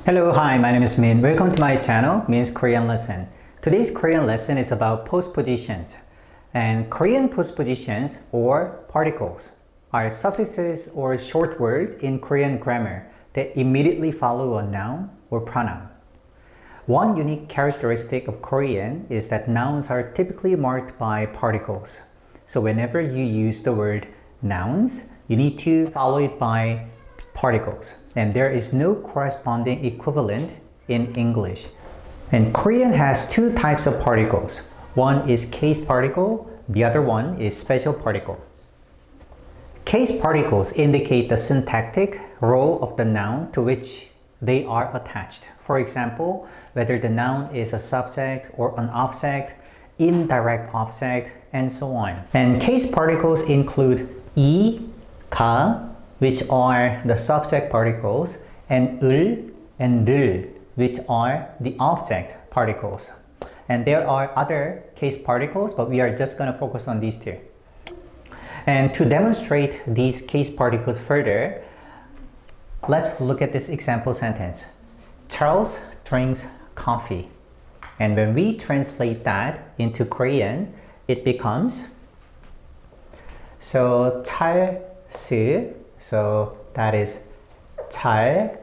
Hello, hi, my name is Min. Welcome to my channel, Min's Korean Lesson. Today's Korean lesson is about postpositions. And Korean postpositions, or particles, are suffixes or short words in Korean grammar that immediately follow a noun or pronoun. One unique characteristic of Korean is that nouns are typically marked by particles. So whenever you use the word nouns, you need to follow it by particles. And there is no corresponding equivalent in English. And Korean has two types of particles. One is case particle, the other one is special particle. Case particles indicate the syntactic role of the noun to which they are attached. For example, whether the noun is a subject or an object, indirect object, and so on. And case particles include 이, 가, which are the subject particles, and 을 and 를, which are the object particles. And there are other case particles, but we are just going to focus on these two. And to demonstrate these case particles further, let's look at this example sentence. Charles drinks coffee. And when we translate that into Korean, it becomes 찰스. So that is 잘,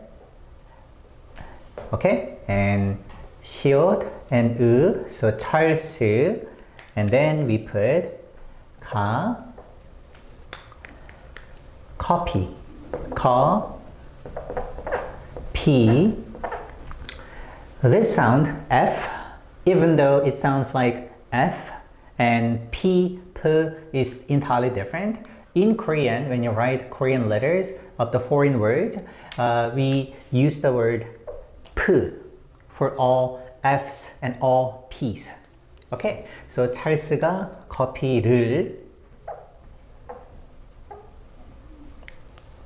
okay, and 시옷 and 의, so 찰스, and then we put 가, copy, P. This sound F, even though it sounds like F, and P is entirely different. In Korean, when you write Korean letters of the foreign words, we use the word P for all F's and all P's. Okay, so 찰스가 커피를.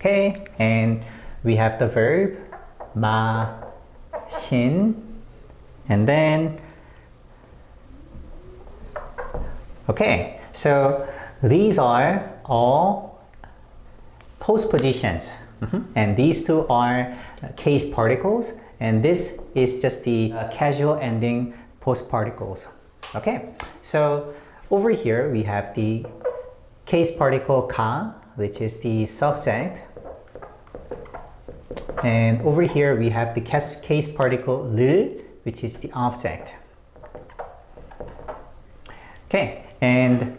Okay, and we have the verb 마신, and then okay, so these are all postpositions, and these two are case particles, and this is just the casual ending postparticles. Okay, so over here we have the case particle 가, which is the subject, and over here we have the case particle 를, which is the object. Okay, and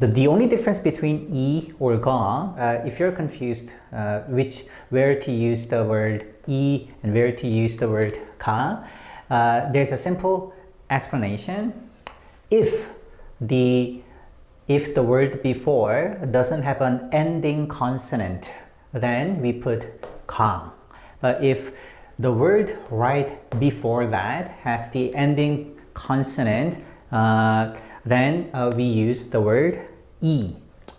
the only difference between 이 or 가, if you're confused where to use the word 이 and where to use the word 가, there's a simple explanation. If the word before doesn't have an ending consonant, then we put 가. But if the word right before that has the ending consonant, then we use the word 이.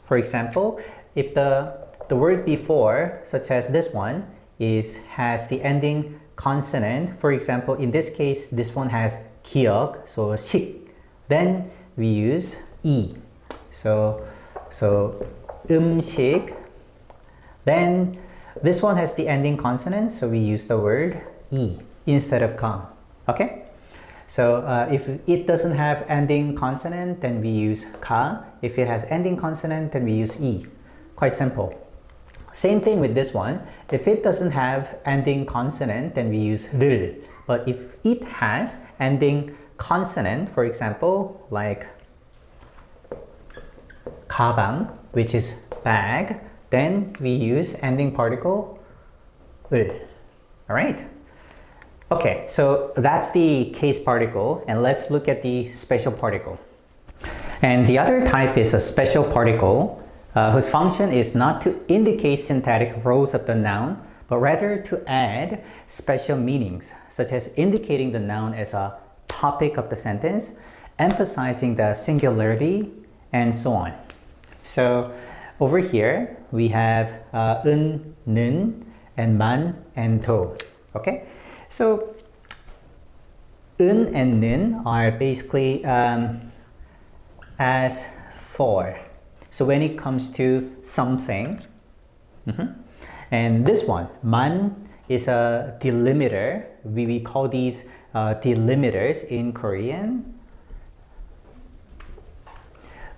For example, if the word before, such as this one, has the ending consonant, for example, in this case, this one has 기억, so 식, then we use 이. So 음식. Then this one has the ending consonant, so we use the word 이 instead of 가. Okay? So if it doesn't have ending consonant, then we use 가. If it has ending consonant, then we use 이. Quite simple. Same thing with this one. If it doesn't have ending consonant, then we use 를. But if it has ending consonant, for example, like 가방, which is bag, then we use ending particle 을. Alright? Okay, so that's the case particle, and let's look at the special particle. And the other type is a special particle, whose function is not to indicate syntactic roles of the noun, but rather to add special meanings, such as indicating the noun as a topic of the sentence, emphasizing the singularity, and so on. So over here, we have 은, 는, and 만, and 도. Okay? So, 은 and 는 are basically as for. So when it comes to something, and this one, 만, is a delimiter. We call these delimiters in Korean,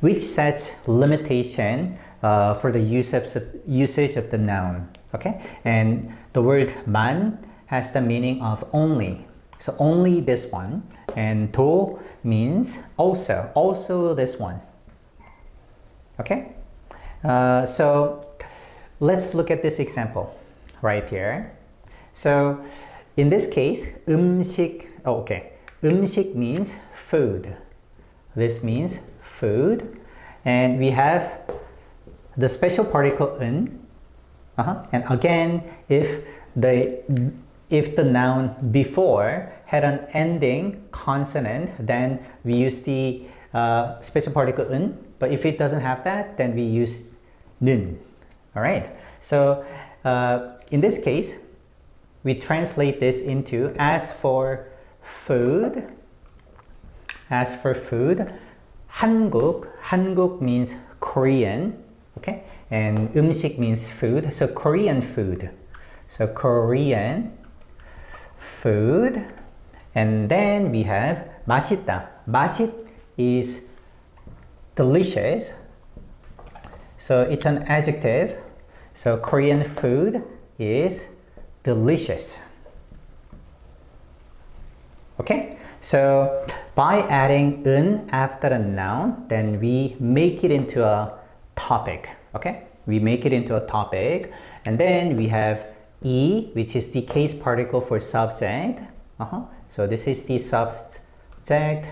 which sets limitation for the usage of the noun. Okay, and the word man has the meaning of only. So only this one, and do means also this one. Okay, so let's look at this example right here. So in this case, 음식, 음식 means food. This means food, and we have the special particle 은. And again, if the noun before had an ending consonant, then we use the special particle 은. But if it doesn't have that, then we use 는. All right. So in this case, we translate this into as for food. 한국 means Korean. Okay. And 음식 means food, so Korean food. So Korean food. And then we have 맛있다. 맛있 is delicious. So it's an adjective. So Korean food is delicious. Okay? So by adding 은 after a noun, then we make it into a topic. Okay, we make it into a topic, and then we have E, which is the case particle for subject. So this is the subject,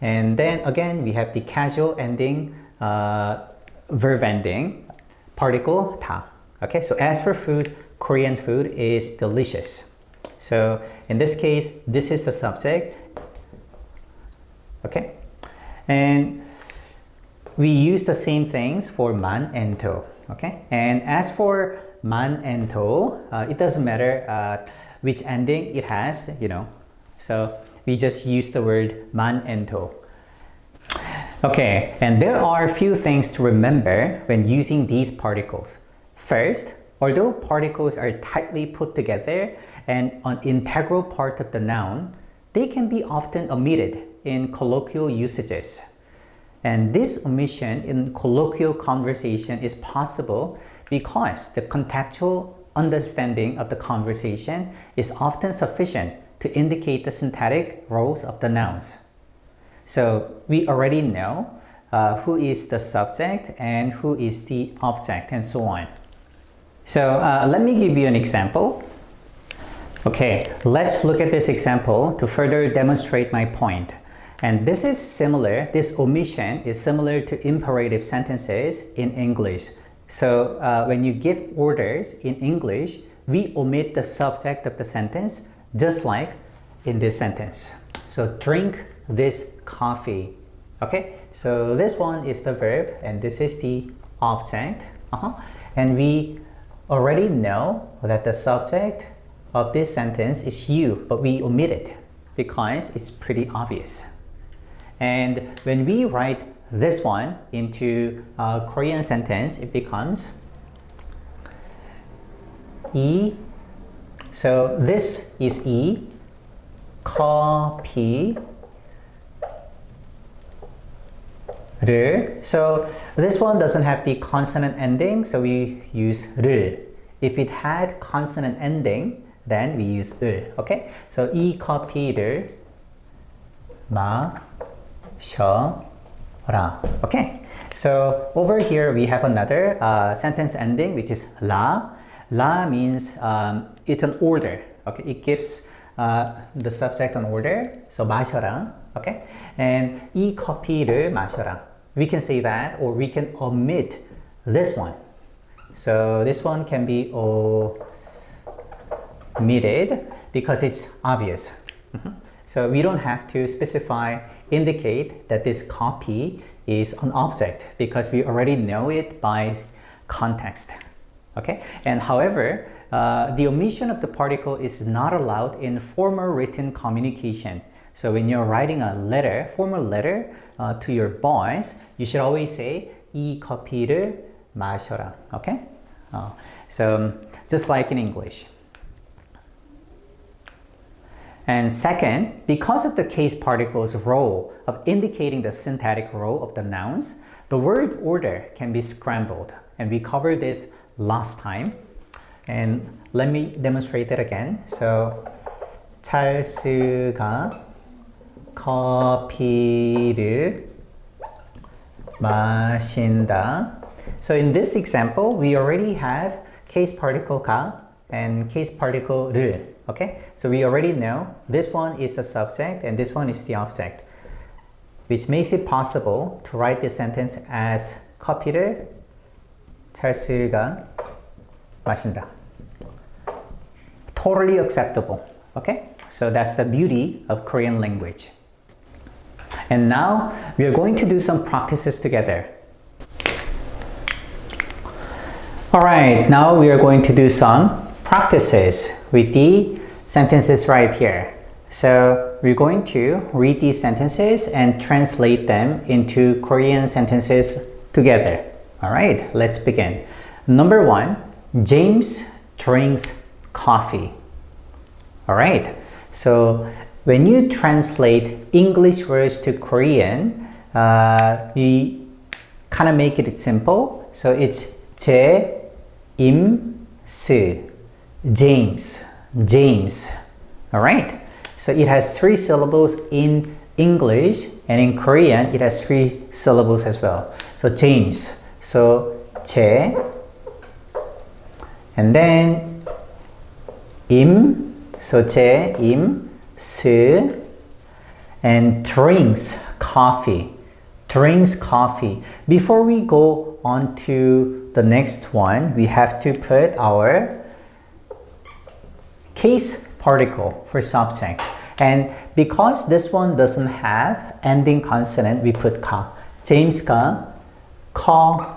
and then again we have the casual ending, verb ending particle 다. Okay, so as for food, Korean food is delicious. So in this case, this is the subject. Okay, and we use the same things for 만 and 도. Okay, and as for 만 and 도, it doesn't matter which ending it has, you know. So we just use the word 만 and 도. Okay, and there are a few things to remember when using these particles. First, although particles are tightly put together and an integral part of the noun, they can be often omitted in colloquial usages. And this omission in colloquial conversation is possible because the contextual understanding of the conversation is often sufficient to indicate the syntactic roles of the nouns. So we already know who is the subject and who is the object and so on. So let me give you an example. Okay, let's look at this example to further demonstrate my point. And this is similar, this omission is similar to imperative sentences in English. So when you give orders in English, we omit the subject of the sentence, just like in this sentence. So drink this coffee. Okay, so this one is the verb and this is the object. And we already know that the subject of this sentence is you, but we omit it because it's pretty obvious. And when we write this one into a Korean sentence, it becomes 이. So this is 이, 커피를. So this one doesn't have the consonant ending, so we use 를. If it had consonant ending, then we use 을. Okay? So 이 커피를 마셔라. Okay, so over here we have another sentence ending, which is 라. 라 means it's an order. Okay, it gives the subject an order. So 마셔라. Okay, and 이 커피를 마셔라. We can say that, or we can omit this one. So this one can be omitted because it's obvious. So we don't have to indicate that this copy is an object because we already know it by context. Okay, and however, the omission of the particle is not allowed in formal written communication. So when you're writing a letter, formal letter to your boss, you should always say 이 커피를 마셔라. Okay, so just like in English. And second, because of the case particle's role of indicating the syntactic role of the nouns, the word order can be scrambled. And we covered this last time. And let me demonstrate that again. So, 찰스가 커피를 마신다. So in this example, we already have case particle 가 and case particle 를. Okay? So we already know this one is the subject and this one is the object, which makes it possible to write this sentence as 커피를 찰스가 마신다. Totally acceptable. Okay? So that's the beauty of Korean language. And now we are going to do some practices together. Alright, now we are going to do some practices with the sentences right here. So we're going to read these sentences and translate them into Korean sentences together. Alright, let's begin. Number 1, James drinks coffee. Alright, so when you translate English words to Korean, we kind of make it simple. So it's James, James. Alright, so it has 3 syllables in English, and in Korean it has 3 syllables as well. So James, so 제, and then so 제, 스, and drinks coffee. Drinks coffee. Before we go on to the next one, we have to put our case particle for subject. And because this one doesn't have ending consonant, we put 가. James가 커피를.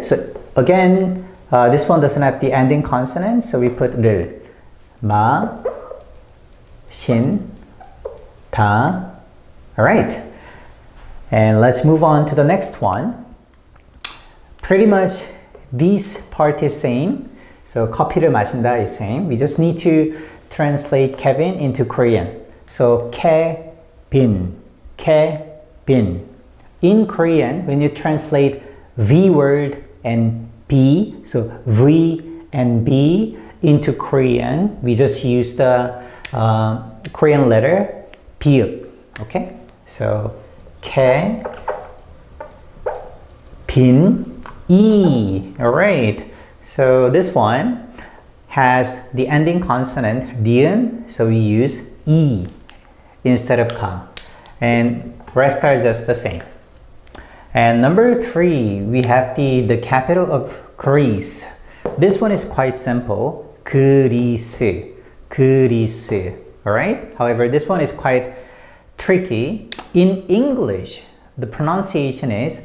So again, this one doesn't have the ending consonant, so we put 를. 마신다. Alright. And let's move on to the next one. Pretty much this part is same. So 커피를 마신다 is same. We just need to translate Kevin into Korean. So Kevin. In Korean, when you translate V word and B, so V and B into Korean, we just use the Korean letter 비읍. Okay? So K, 빈, E. Alright. So this one has the ending consonant 니은, so we use E instead of 가. And rest are just the same. And number 3, we have the capital of Greece. This one is quite simple. 그리스. Alright? However, this one is quite tricky. In English, the pronunciation is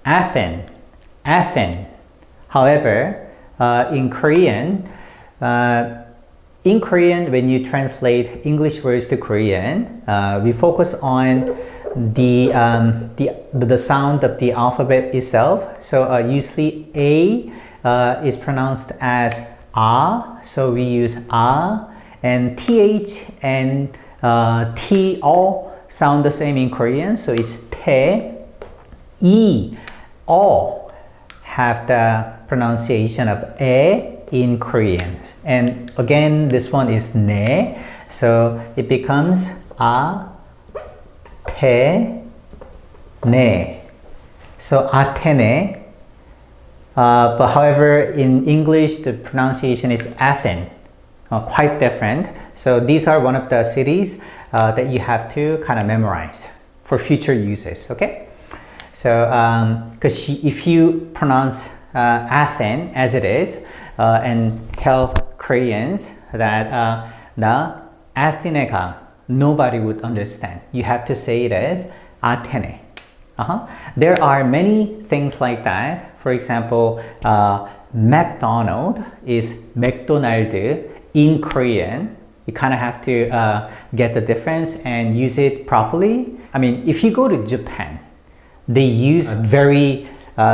Athens. However, in Korean, when you translate English words to Korean, we focus on the sound of the alphabet itself. So usually A is pronounced as A, so we use A, and TH and T all sound the same in Korean, so it's Te. E all have the pronunciation of E in Korean. And again, this one is Ne, so it becomes A, Te, Ne. So Athene. But however, in English, the pronunciation is Athens. Quite different. So these are one of the cities that you have to kind of memorize for future uses. Okay. So because if you pronounce Athens as it is and tell Koreans that 나 아테네 가, nobody would understand. You have to say it as Athene. There are many things like that. For example, McDonald is McDonald in Korean. You kind of have to get the difference and use it properly. I mean, if you go to Japan, they use very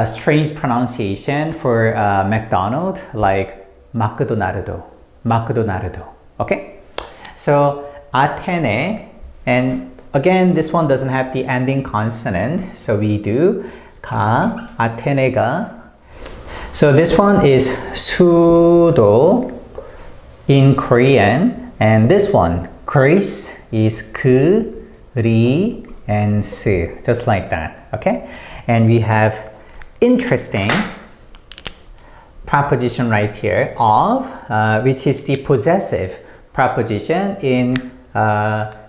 strange pronunciation for McDonald, like 마크도나르도, 마크도나르도. Okay? So Athene, and again this one doesn't have the ending consonant, so we do 가, 아테네가. So this one is 수도 in Korean, and this one, Greece, is 그, 리, and 스, just like that. Okay? And we have interesting preposition right here of, which is the possessive preposition in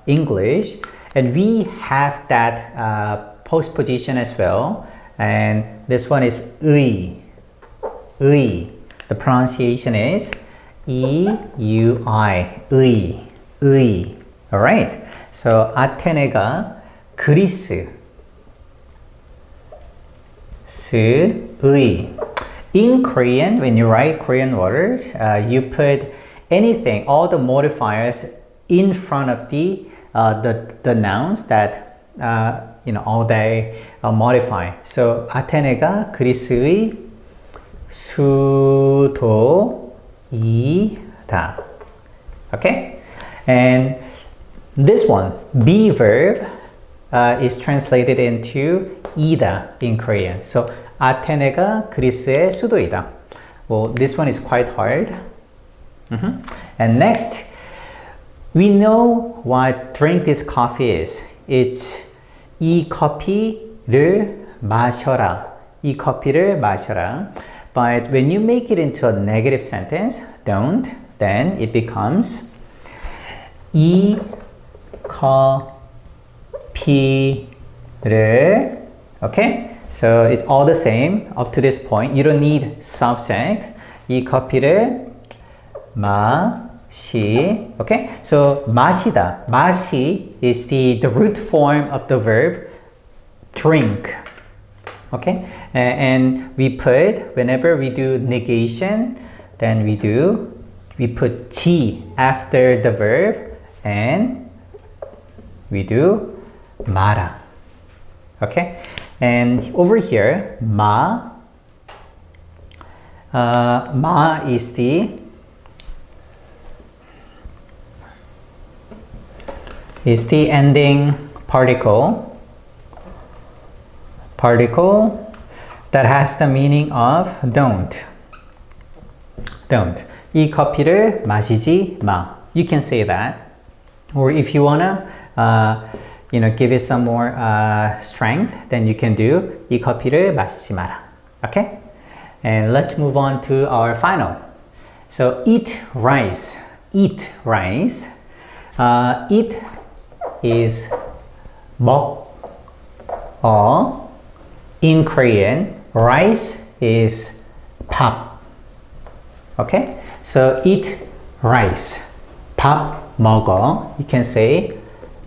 English, and we have that postposition as well, and this one is 의. 의. The pronunciation is E-U-I. 의. 의. Alright. So 아테네가 그리스. 의. In Korean, when you write Korean words, you put anything, all the modifiers in front of the nouns that all they modify. So 아테네가 그리스의 수도이다. Okay, and this one, be verb, is translated into 이다 in Korean. So 아테네가 그리스의 수도이다. Well, this one is quite hard. And next, we know what drink this coffee is. It's 이 커피를 마셔라. 이 커피를 마셔라. But when you make it into a negative sentence, don't, then it becomes 이 커피를. Okay? So it's all the same up to this point. You don't need subject. 이 커피를 마시. Okay? So 마시다. 마시 is the root form of the verb drink. Okay? And we put, whenever we do negation, then we put T after the verb, and we do 마라. Okay? And over here, ma is the ending particle that has the meaning of don't. 이 커피를 마시지 마. You can say that. Or if you wanna give it some more strength, then you can do 이 커피를 마시지 마라. Okay? And let's move on to our final. So eat rice. Eat rice. Eat is 먹어. In Korean, rice is 밥. Okay? So eat rice. 밥 먹어. You can say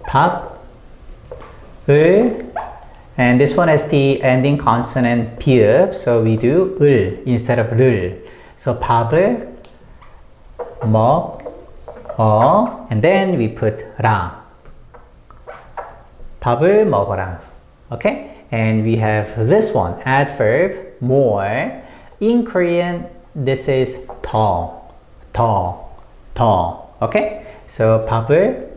밥을, and this one has the ending consonant pi읍, so we do 을 instead of 를. So 밥을 먹어, and then we put 라. 밥을 먹어라. Okay? And we have this one, adverb, more. In Korean, this is 더. Okay? So 밥을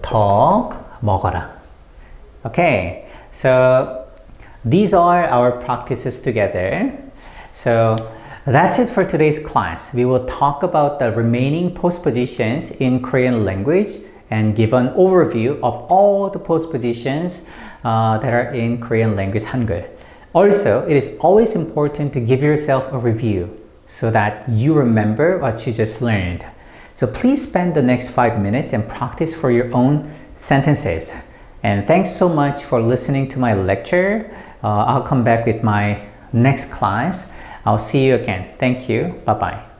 더 먹어라. Okay? So these are our practices together. So that's it for today's class. We will talk about the remaining postpositions in Korean language and give an overview of all the postpositions that are in Korean language Hangul. Also, it is always important to give yourself a review so that you remember what you just learned. So please spend the next 5 minutes and practice for your own sentences. And thanks so much for listening to my lecture. I'll come back with my next class. I'll see you again. Thank you. Bye-bye.